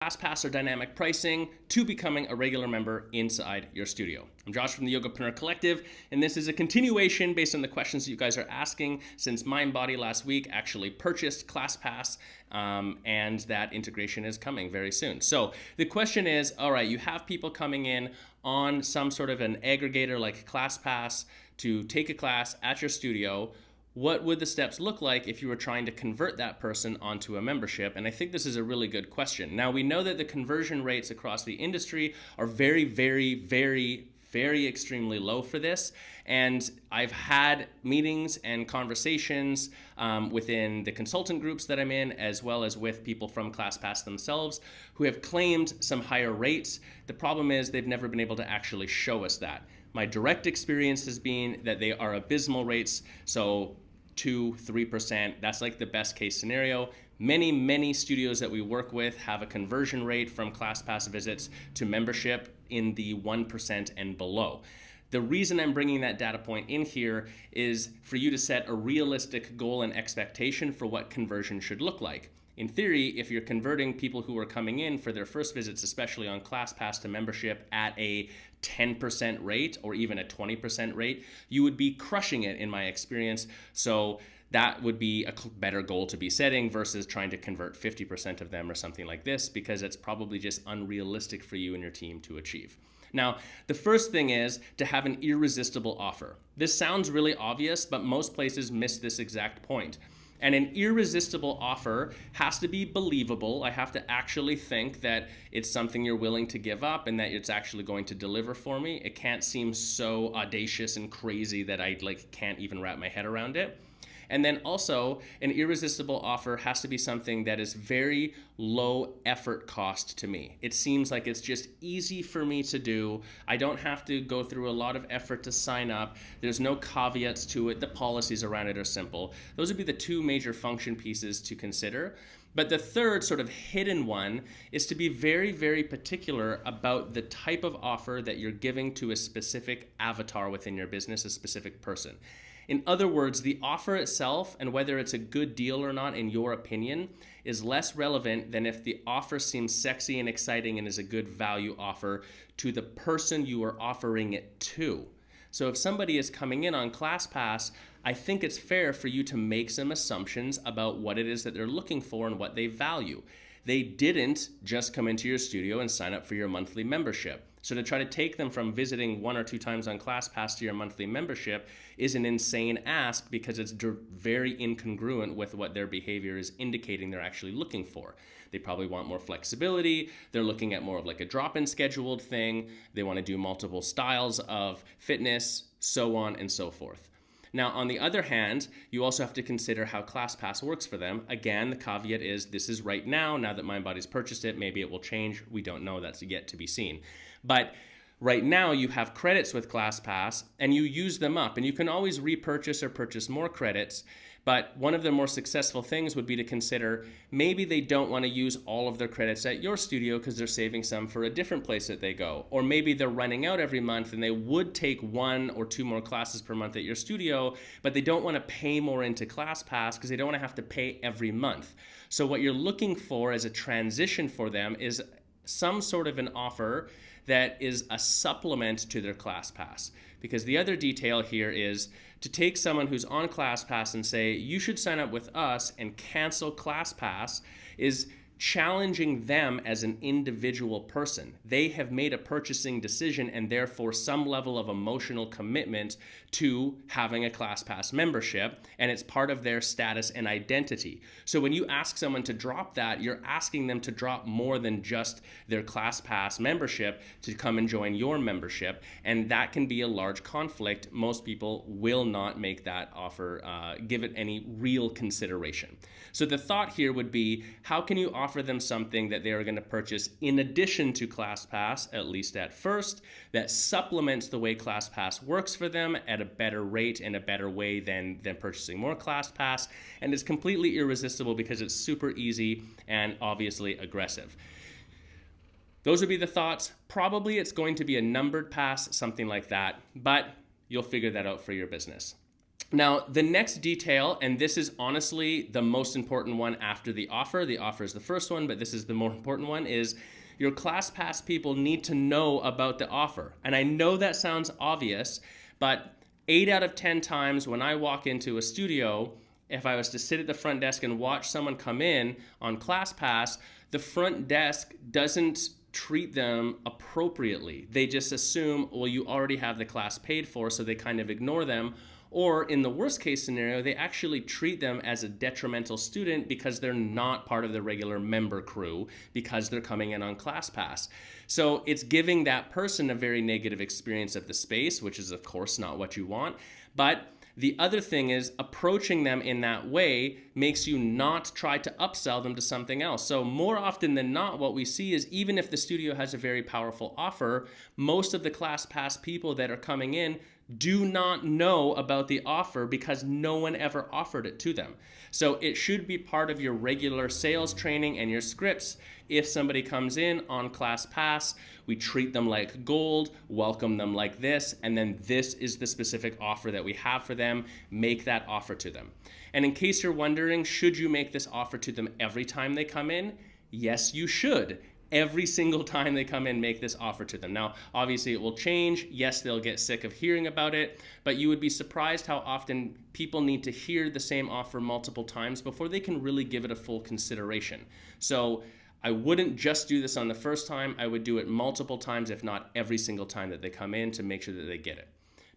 ClassPass or dynamic pricing to becoming a regular member inside your studio. I'm Josh from the Yogapreneur Collective, and this is a continuation based on the questions that you guys are asking since MindBody last week actually purchased ClassPass, and that integration is coming very soon. So the question is, all right, you have people coming in on some sort of an aggregator like ClassPass to take a class at your studio. What would the steps look like if you were trying to convert that person onto a membership? And I think this is a really good question. Now, we know that the conversion rates across the industry are very extremely low for this. And I've had meetings and conversations within the consultant groups that I'm in, as well as with people from ClassPass themselves who have claimed some higher rates. The problem is they've never been able to actually show us that. My direct experience has been that they are abysmal rates, so 2-3%. That's like the best case scenario. Many studios that we work with have a conversion rate from ClassPass visits to membership in the 1% and below. The reason I'm bringing that data point in here is for you to set a realistic goal and expectation for what conversion should look like. In theory, if you're converting people who are coming in for their first visits, especially on ClassPass, to membership at a 10% rate or even a 20% rate, you would be crushing it in my experience. So that would be a better goal to be setting versus trying to convert 50% of them or something like this, because it's probably just unrealistic for you and your team to achieve. Now, the first thing is to have an irresistible offer. This sounds really obvious, but most places miss this exact point. And an irresistible offer has to be believable. I have to actually think that it's something you're willing to give up and that it's actually going to deliver for me. It can't seem so audacious and crazy that I can't even wrap my head around it. And then also, an irresistible offer has to be something that is very low effort cost to me. It seems like it's just easy for me to do. I don't have to go through a lot of effort to sign up. There's no caveats to it. The policies around it are simple. Those would be the two major function pieces to consider. But the third sort of hidden one is to be very particular about the type of offer that you're giving to a specific avatar within your business, a specific person. In other words, the offer itself and whether it's a good deal or not in your opinion is less relevant than if the offer seems sexy and exciting and is a good value offer to the person you are offering it to. So if somebody is coming in on ClassPass, I think it's fair for you to make some assumptions about what it is that they're looking for and what they value. They didn't just come into your studio and sign up for your monthly membership. So to try to take them from visiting 1 or 2 times on ClassPass to your monthly membership is an insane ask, because it's very incongruent with what their behavior is indicating they're actually looking for. They probably want more flexibility. They're looking at more of like a drop-in scheduled thing. They want to do multiple styles of fitness, so on and so forth. Now, on the other hand, you also have to consider how ClassPass works for them. Again, the caveat is this is right now. Now that MindBody's purchased it, maybe it will change. We don't know. That's yet to be seen. But right now, you have credits with ClassPass, and you use them up. And you can always repurchase or purchase more credits. But one of the more successful things would be to consider maybe they don't want to use all of their credits at your studio because they're saving some for a different place that they go. Or maybe they're running out every month and they would take 1 or 2 more classes per month at your studio, but they don't want to pay more into ClassPass because they don't want to have to pay every month. So what you're looking for as a transition for them is some sort of an offer that is a supplement to their ClassPass. Because the other detail here is to take someone who's on ClassPass and say, you should sign up with us and cancel ClassPass is challenging them as an individual person. They have made a purchasing decision and therefore some level of emotional commitment to having a ClassPass membership, and it's part of their status and identity. So when you ask someone to drop that, you're asking them to drop more than just their ClassPass membership to come and join your membership, and that can be a large conflict. Most people will not make that offer, give it any real consideration. So the thought here would be, how can you offer them something that they are going to purchase in addition to ClassPass, at least at first, that supplements the way ClassPass works for them at a better rate and a better way than purchasing more ClassPass, and is completely irresistible because it's super easy and obviously aggressive. Those would be the thoughts. Probably it's going to be a numbered pass, something like that, but you'll figure that out for your business. Now, the next detail, and this is honestly the most important one after the offer is the first one, but this is the more important one, is your ClassPass people need to know about the offer. And I know that sounds obvious, but 8 out of 10 times when I walk into a studio, if I was to sit at the front desk and watch someone come in on ClassPass, the front desk doesn't treat them appropriately. They just assume, well, you already have the class paid for, so they kind of ignore them. Or in the worst case scenario, they actually treat them as a detrimental student because they're not part of the regular member crew because they're coming in on ClassPass. So it's giving that person a very negative experience of the space, which is of course not what you want. But the other thing is approaching them in that way makes you not try to upsell them to something else. So more often than not, what we see is even if the studio has a very powerful offer, most of the ClassPass people that are coming in do not know about the offer because no one ever offered it to them. So it should be part of your regular sales training and your scripts. If somebody comes in on ClassPass, we treat them like gold, welcome them like this, and then this is the specific offer that we have for them. Make that offer to them. And in case you're wondering, should you make this offer to them every time they come in? Yes, you should. Every single time they come in, make this offer to them. Now, obviously it will change. Yes, they'll get sick of hearing about it, but you would be surprised how often people need to hear the same offer multiple times before they can really give it a full consideration. So I wouldn't just do this on the first time. I would do it multiple times, if not every single time that they come in, to make sure that they get it.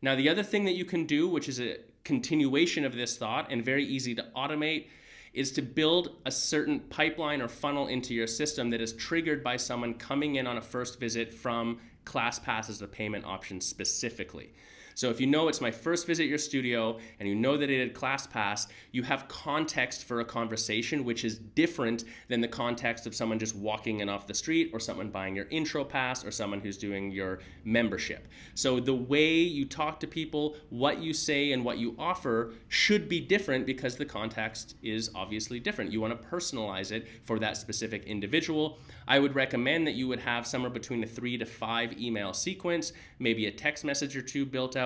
Now, the other thing that you can do, which is a continuation of this thought and very easy to automate, is to build a certain pipeline or funnel into your system that is triggered by someone coming in on a first visit from ClassPass as a payment option specifically. So if you know it's my first visit at your studio and you know that it had ClassPass, you have context for a conversation which is different than the context of someone just walking in off the street or someone buying your intro pass or someone who's doing your membership. So the way you talk to people, what you say and what you offer should be different because the context is obviously different. You want to personalize it for that specific individual. I would recommend that you would have somewhere between a 3 to 5 email sequence, maybe a text message or two built out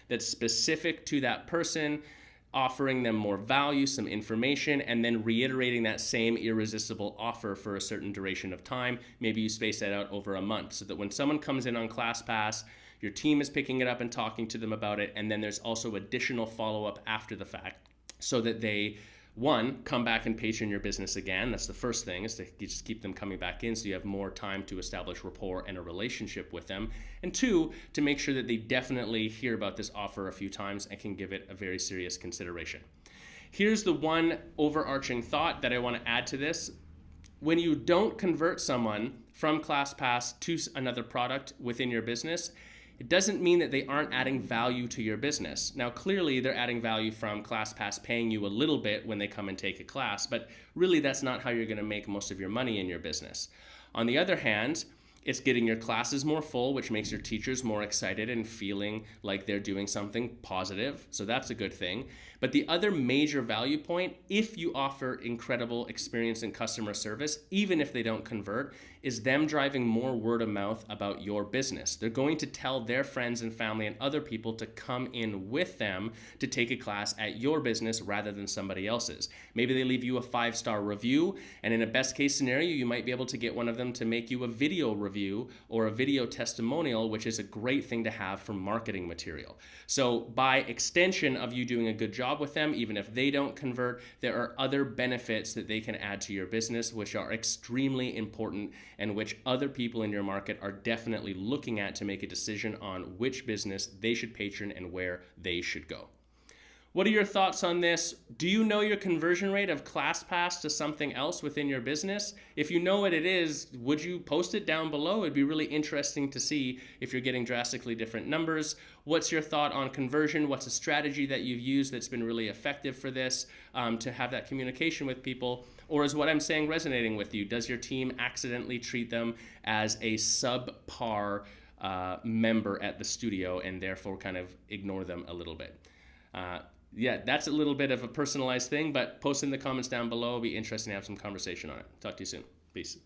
that's specific to that person, offering them more value, some information, and then reiterating that same irresistible offer for a certain duration of time. Maybe you space that out over a month so that when someone comes in on ClassPass, your team is picking it up and talking to them about it, and then there's also additional follow-up after the fact so that they, one, come back and patron your business again. That's the first thing, is to just keep them coming back in so you have more time to establish rapport and a relationship with them. And two, to make sure that they definitely hear about this offer a few times and can give it a very serious consideration. Here's the one overarching thought that I want to add to this. When you don't convert someone from ClassPass to another product within your business, it doesn't mean that they aren't adding value to your business. Now, clearly, they're adding value from ClassPass paying you a little bit when they come and take a class, but really that's not how you're going to make most of your money in your business. On the other hand, it's getting your classes more full, which makes your teachers more excited and feeling like they're doing something positive. So that's a good thing. But the other major value point, if you offer incredible experience in customer service, even if they don't convert, is them driving more word of mouth about your business. They're going to tell their friends and family and other people to come in with them to take a class at your business rather than somebody else's. Maybe they leave you a 5-star review, and in a best case scenario, you might be able to get one of them to make you a video review or a video testimonial, which is a great thing to have for marketing material. So by extension of you doing a good job with them, even if they don't convert, there are other benefits that they can add to your business, which are extremely important and which other people in your market are definitely looking at to make a decision on which business they should patron and where they should go. What are your thoughts on this? Do you know your conversion rate of ClassPass to something else within your business? If you know what it is, would you post it down below? It'd be really interesting to see if you're getting drastically different numbers. What's your thought on conversion? What's a strategy that you've used that's been really effective for this, to have that communication with people? Or is what I'm saying resonating with you? Does your team accidentally treat them as a subpar member at the studio and therefore kind of ignore them a little bit? Yeah, that's a little bit of a personalized thing, but post in the comments down below. It'll be interesting to have some conversation on it. Talk to you soon. Peace.